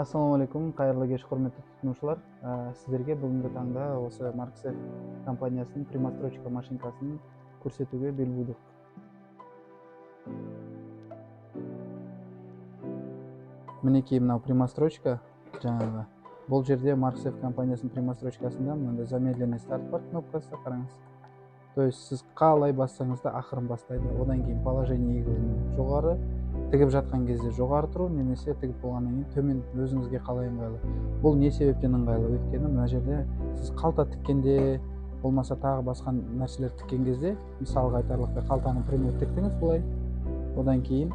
Assalamu alaikum, кайырлы кеш құрметті тұтынушылар. Сіздерге бүгінгі таңда осы Marksev компаниясының примострочка машинкасын көрсетуге бел будық. Мінекей мынау примострочка, жаңағы. Бұл жерде Marksev компаниясының примострочкасында мынандай замедленный старт бар кнопкасы, қараңыз. То есть сіз қалай бассаңыз да ақырын бастайды. Одан кейін положение игілігін жоғары, тігіп жатқан кезде жоғары тұру, немесе тігіп болғаннан кейін төмен, өзіңізге қалай ыңғайлы. Бұл не себептен ыңғайлы? Өйткені мына жерде сіз қалта тіккенде, болмаса тағы басқа нәрселер тіккен кезде, мысалға айтарлықтай қалтаны прямой тіктіңіз былай. Одан кейін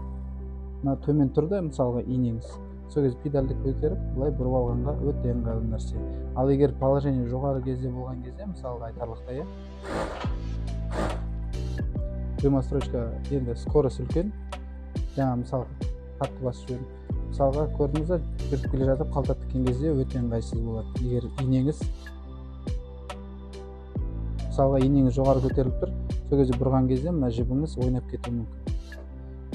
мына төмен тұрды, мысалға инеңіз. Сол кезде педальді көтеріп, былай бұрып алғанға өте ыңғайлы нәрсе. Ал егер положение жоғары кезде болған кезде, мысалға айтарлықтай, примострочка енді скорость үлкен. Жаңа мысалға қатты басып жібердім. Мысалға көрдіңіз бе, жүріп келе жатып қалта тіккен кезде өте ыңғайсыз болады. Егер инеңіз мысалға инеңіз жоғары көтеріліп тұр, сол кезде бұрған кезде мына жібіңіз ойнап кетуі мүмкін.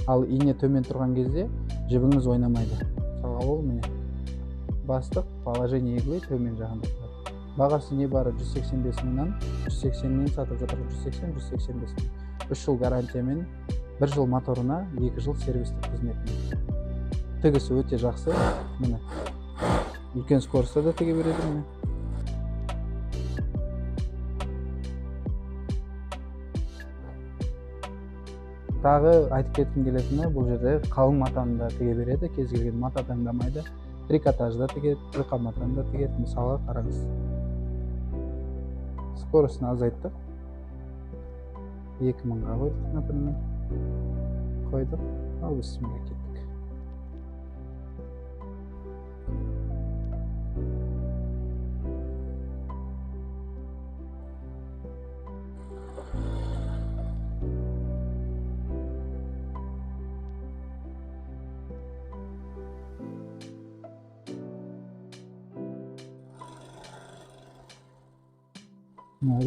Ал ине төмен тұрған кезде жібіңіз ойнамайды. Мысалға ол міне бастық, положение игілі төмен жағында тұрады. Бағасы не бары 185 мыңнан, 180-нен сатып жатыр, 180-185 мың. 3 жыл гарантиямен, 1 жыл моторына, 2 жыл сервистік қызметіне. Тігісі өте жақсы. Міне үлкен скоростьта да тіге береді. Міне тағы айтып кеткім келетіні, бұл жерде қалың матаны да тіге береді, кез келген мата таңдамайды. Трикотажда тігеді, жұқа матаны да тігеді. Мысалға қараңыз, скоростьны азайттық, 2000-ға қойдық, например, қойдық, ал бісміллә кеттік.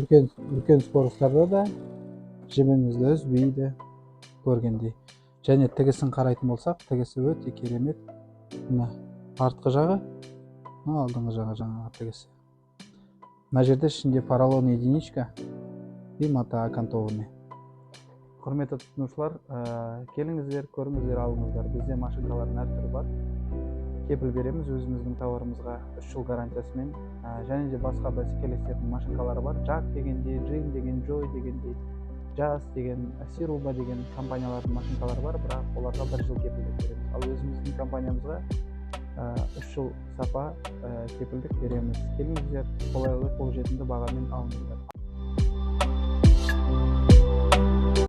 Үлкен скоросттарда да жібіңізді үзбейді, көргендей. Және тігісін қарайтын болсақ, тігісі өте керемет. Мына артқы жағы, алдыңғы жағы жаңағы тігісі. Мына жерде ішінде поролон единичка и мата окантованный. Құрметті тұтынушылар, келіңіздер, көріңіздер, алыңыздар. Бізде машинкалардың әр түрі бар. Кепіл береміз өзіміздің тауарымызға 3 жыл гарантиясымен. Және де басқа бәсекелестердің машинкалары бар. JAC дегенде, Jing деген, Joy дегенде, Jazz деген, Siruba деген компаниялардың машинкалары бар, бірақ оларға 1 жыл кепілдік береміз. Ал өзіміздің компаниямызға 3 жыл сапа кепілдік береміз. Келіңіздер, қолайлы, қолжетімді бағамен алыңыздар.